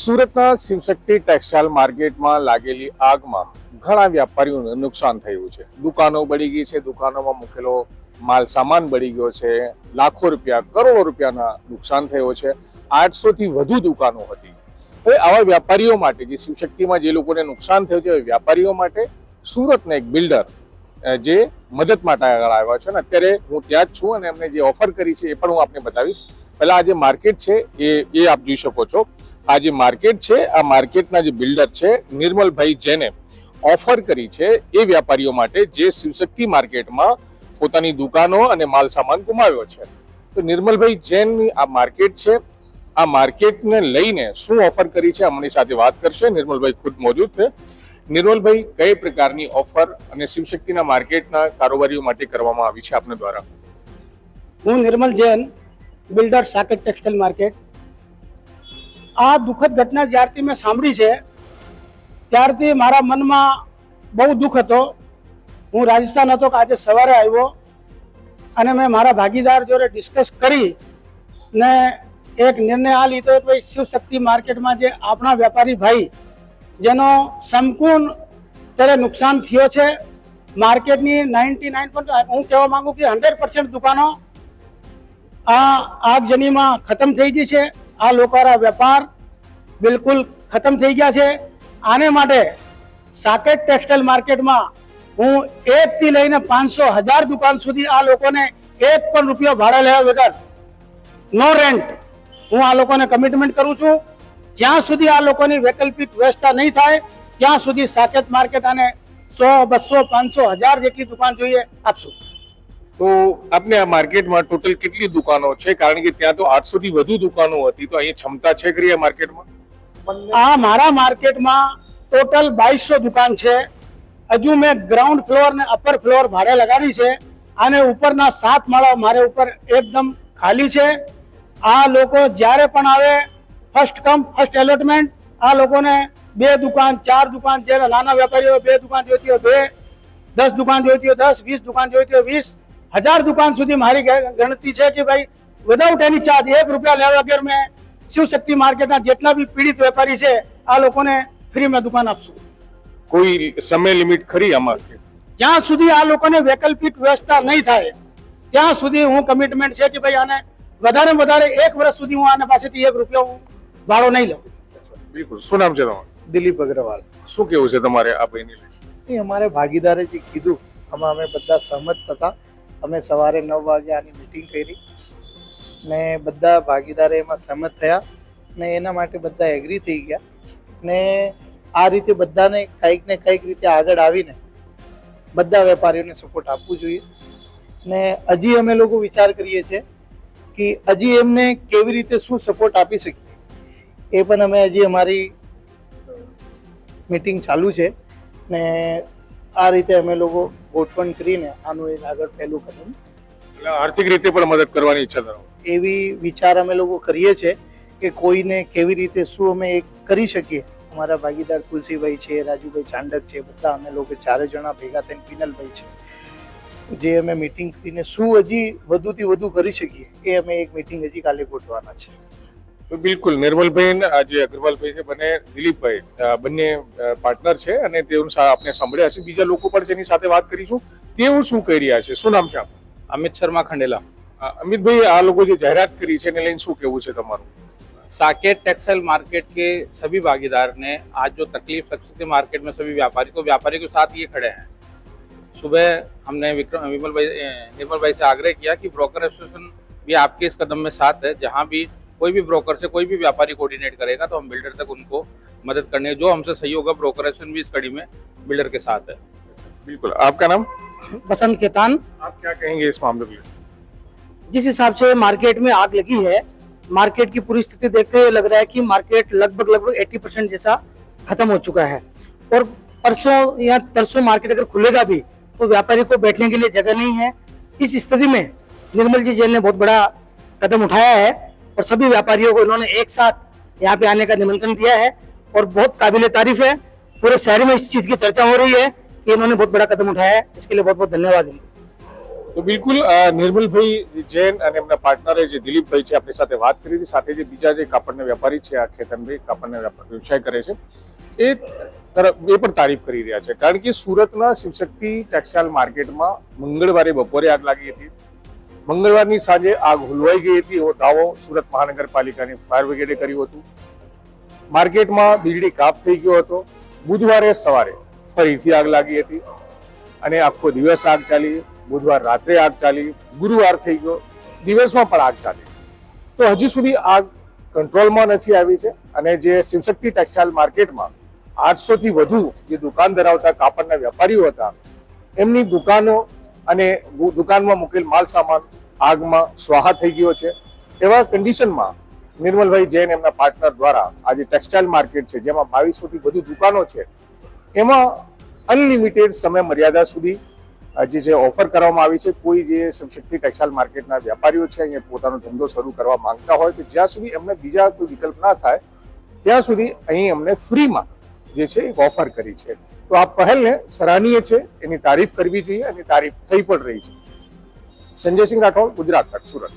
સુરતના શિવશક્તિ ટેક્સટાઇલ માર્કેટમાં લાગેલી આગમાં ઘણા વ્યાપારીઓને નુકસાન થયું છે. દુકાનો બળી ગઈ છે, દુકાનોમાં મૂકેલો માલ સામાન બળી ગયો છે, લાખો રૂપિયા કરોડો રૂપિયાના નુકસાન થયો છે. 800 થી વધુ દુકાનો હતી. હવે આવા વ્યાપારીઓ માટે જે શિવશક્તિમાં જે લોકોને નુકસાન થયું છે, વ્યાપારીઓ માટે સુરતના એક બિલ્ડર જે મદદ માટે આગળ આવ્યા છે અને અત્યારે હું ત્યાં જ છું અને એમને જે ઓફર કરી છે એ પણ હું આપને બતાવીશ. પહેલા આ જે માર્કેટ છે એ આપ જોઈ શકો છો. આ જે માર્કેટ છે, આ માર્કેટના જે બિલ્ડર છે નિર્મલભાઈ જૈને ઓફર કરી છે એ વ્યાપારીઓ માટે જે શિવશક્તિ માર્કેટમાં પોતાની દુકાનો અને માલ સામાન ગુમાવ્યો છે. તો નિર્મલભાઈ જૈનની આ માર્કેટ છે. આ માર્કેટને લઈને શું ઓફર કરી છે અમારી સાથે વાત કરશે. નિર્મલભાઈ ખુદ મોજૂદ છે. નિર્મલભાઈ, કઈ પ્રકારની ઓફર અને શિવશક્તિના માર્કેટના કારોબારીઓ માટે કરવામાં આવી છે આપના દ્વારા? હું Nirmal Jain, builder, Saket textile market. આ દુઃખદ ઘટના જ્યારથી મેં સાંભળી છે ત્યારથી મારા મનમાં બહુ દુઃખ હતો. હું રાજસ્થાન હતો કે આજે સવારે આવ્યો અને મેં મારા ભાગીદાર જોડે ડિસ્કસ કરી ને એક નિર્ણય આ લીધો કે ભાઈ શિવશક્તિ માર્કેટમાં જે આપણા વેપારી ભાઈ જેનો સંપૂર્ણ ત્યારે નુકસાન થયો છે, માર્કેટની 99% હું કહેવા માંગુ કે 100% દુકાનો આ આગજનીમાં ખતમ થઈ ગઈ છે. આ લોકોના વેપાર બિલકુલ ખતમ થઈ ગયા છે. આને માટે સાકેત ટેક્સટાઇલ માર્કેટમાં હું 1 થી લઈને 500,000 દુકાન સુધી આ લોકોને 1 પણ રૂપિયો ભાડે લેવા વગર નો રેન્ટ હું આ લોકોને કમિટમેન્ટ કરું છું. જ્યાં સુધી આ લોકોની વૈકલ્પિક વ્યવસ્થા નહીં થાય ત્યાં સુધી સાકેત માર્કેટ અને 100, 200, 500,000 જેટલી દુકાન જોઈએ આપશું. તો આપને આ માર્કેટમાં ટોટલ કેટલી દુકાનો છે? કારણ કે ત્યાં તો 800 થી વધુ દુકાનો હતી, તો અહીં ક્ષમતા છે ખરી આ માર્કેટમાં? આ મારા માર્કેટમાં ટોટલ 2200 દુકાન છે. હજુ મેં ગ્રાઉન્ડ ફ્લોર ને અપર ફ્લોર ભાડે લગાડી છે અને ઉપરના 7 માળા મારે ઉપર એકદમ ખાલી છે. આ લોકો જ્યારે પણ આવે ફર્સ્ટ કમ ફર્સ્ટ એલોટમેન્ટ. આ લોકોને 2 દુકાન 4 દુકાન, જ્યારે નાના વેપારીઓ 2 દુકાન જોઈતી હોય 2, 10 દુકાન જોઈતી હોય 10, 20 દુકાન જોઈતી હોય 20, 1000 દુકાન સુધી મારી ગણતરી છે કે ભાઈ વિધાઉટ એની ચાર્જ 1 રૂપિયા લેવા વગર મેં શિવશક્તિ માર્કેટના જેટલા બી પીડિત વેપારી છે આ લોકોને ફ્રીમાં દુકાન આપશું. કોઈ સમય લિમિટ ખરી આમાં? જ્યાં સુધી આ લોકોને વૈકલ્પિક વ્યવસ્થા નહીં થાય ત્યાં સુધી હું કમિટમેન્ટ છે કે ભાઈ આને વધારે વધારે 1 વર્ષ સુધી હું આના પાસેથી 1 રૂપિયો હું ભાડો નહીં લઉં. બિલકુલ. શું નામ છે તમારું? દિલીપ અગ્રવાલ. શું કેવું છે તમારે આ ભાઈની? એ અમારે ભાગીદારે જે કીધું આમાં અમે બધા સહમત હતા. અમે સવારે 9 વાગે આની મિટિંગ કરી ને બધા ભાગીદારે એમાં સહમત થયા ને એના માટે બધા એગ્રી થઈ ગયા ને આ રીતે બધાને કંઈક ને કંઈક રીતે આગળ આવીને બધા વેપારીઓને સપોર્ટ આપવું જોઈએ. ને હજી અમે લોકો વિચાર કરીએ છીએ કે હજી એમને કેવી રીતે શું સપોર્ટ આપી શકીએ એ પણ અમે હજી અમારી મીટિંગ ચાલુ છે ને આ રીતે અમે લોકો ગોઠવણ કરીને આનું એક આગળ પહેલું કદમ આર્થિક રીતે પણ મદદ કરવાની ઈચ્છા ધરાવો એવી વિચાર અમે લોકો કરીએ છીએ કે કોઈને કેવી રીતે શું અમે એક કરી શકીએ. અમારા ભાગીદાર તુલસીભાઈ છે, રાજુભાઈ ચાંડક છે, બધા અમે લોકો 4 જણા ભેગા થઈને પિનલભાઈ છે, જે અમે મીટિંગ કરીને શું હજી વધુથી વધુ કરી શકીએ એ અમે એક મીટિંગ હજી કાલે ગોઠવાના છે. તો બિલકુલ નિર્મલભાઈ આજે અગ્રવાલભાઈ છે, બંને દિલીપભાઈ બંને પાર્ટનર છે અને તેઓ આપણે સાંભળ્યા છે. બીજા લોકો પણ જેની સાથે વાત કરીશું તેઓ શું કહી રહ્યા છે. શું નામ છે આપનું? अमित शर्मा खंडेला. અમિતભાઈ, આ લોકો જે જાહેરાત કરી છે એને લઈને શું કહેવું છે તમારું? साकेत टेक्सटाइल मार्केट के सभी भागीदार ने आज जो तकलीफ शक्ति मार्केट में सभी व्यापारी के साथ ये खड़े हैं. सुबह हमने निर्मल भाई से आग्रह किया कि ब्रोकर एसोसिएशन भी आपके इस कदम में साथ है. जहां भी कोई भी ब्रोकर से कोई भी व्यापारी कोऑर्डिनेट करेगा तो हम बिल्डर तक उनको मदद करने जो हमसे सही होगा ब्रोकर एसोसिएशन भी इस कड़ी में बिल्डर के साथ है. बिल्कुल. आपका नाम? बसंत खेतान. आप क्या कहेंगे इस मामले में? जिस हिसाब से मार्केट में आग लगी है, मार्केट की पूरी स्थिति देखते हुए लग रहा है कि मार्केट लगभग 80% जैसा खत्म हो चुका है और परसों या तरसों मार्केट अगर खुलेगा भी तो व्यापारी को बैठने के लिए जगह नहीं है. इस स्थिति में निर्मल जी जैन ने बहुत बड़ा कदम उठाया है और सभी व्यापारियों को इन्होंने एक साथ यहाँ पे आने का निमंत्रण दिया है और बहुत काबिल तारीफ है. पूरे शहर में इस चीज की चर्चा हो रही है कि इन्होंने बहुत बड़ा कदम उठाया है. इसके लिए बहुत बहुत धन्यवाद. તો બિલકુલ નિર્મલભાઈ જૈન અને એમના પાર્ટનરે જે દિલીપભાઈ છે આપણી સાથે વાત કરી હતી, સાથે જે બીજા જે કાપડના વેપારી છે આ ખેતનભાઈ કાપડના વ્યવસાય કરે છે એ પણ તારીફ કરી રહ્યા છે, કારણ કે સુરતના શિવશક્તિ ટેક્સટાઇલ માર્કેટમાં મંગળવારે બપોરે આગ લાગી હતી. મંગળવારની સાંજે આગ હુલવાઈ ગઈ હતી એવો દાવો સુરત મહાનગરપાલિકાની ફાયર બ્રિગેડે કર્યું હતું. માર્કેટમાં વીજળી કાપ થઈ ગયો હતો. બુધવારે સવારે ફરીથી આગ લાગી હતી અને આખો દિવસ આગ ચાલી. બુધવાર રાત્રે આગ ચાલી, ગુરુવાર થઈ ગયો, દિવસમાં પણ આગ ચાલી. તો હજી સુધી આગ કંટ્રોલમાં નથી આવી છે અને જે શિવશક્તિ ટેક્સટાઇલ માર્કેટમાં 800 થી વધુ જે દુકાન ધરાવતા કાપડના વેપારીઓ હતા એમની દુકાનો અને દુકાનમાં મૂકેલ માલ સામાન આગમાં સ્વાહા થઈ ગયો છે. એવા કન્ડિશનમાં નિર્મલભાઈ જૈન એમના પાર્ટનર દ્વારા આ જે ટેક્સટાઇલ માર્કેટ છે જેમાં 2200 થી વધુ દુકાનો છે એમાં અનલિમિટેડ સમય મર્યાદા સુધી જે ઓફર કરવામાં આવી છે. કોઈ જે શિવશક્તિ ટેક્સટાઇલ માર્કેટના વેપારીઓ છે અહીંયા પોતાનો ધંધો શરૂ કરવા માંગતા હોય તો જ્યાં સુધી એમને બીજા કોઈ વિકલ્પ ના થાય ત્યાં સુધી અહીં અમને ફ્રીમાં જે છે એક ઓફર કરી છે. તો આ પહેલને સરાહનીય છે, એની તારીફ કરવી જોઈએ અને તારીફ થઈ પણ રહી છે. સંજયસિંહ રાઠોડ, ગુજરાત તક, સુરત.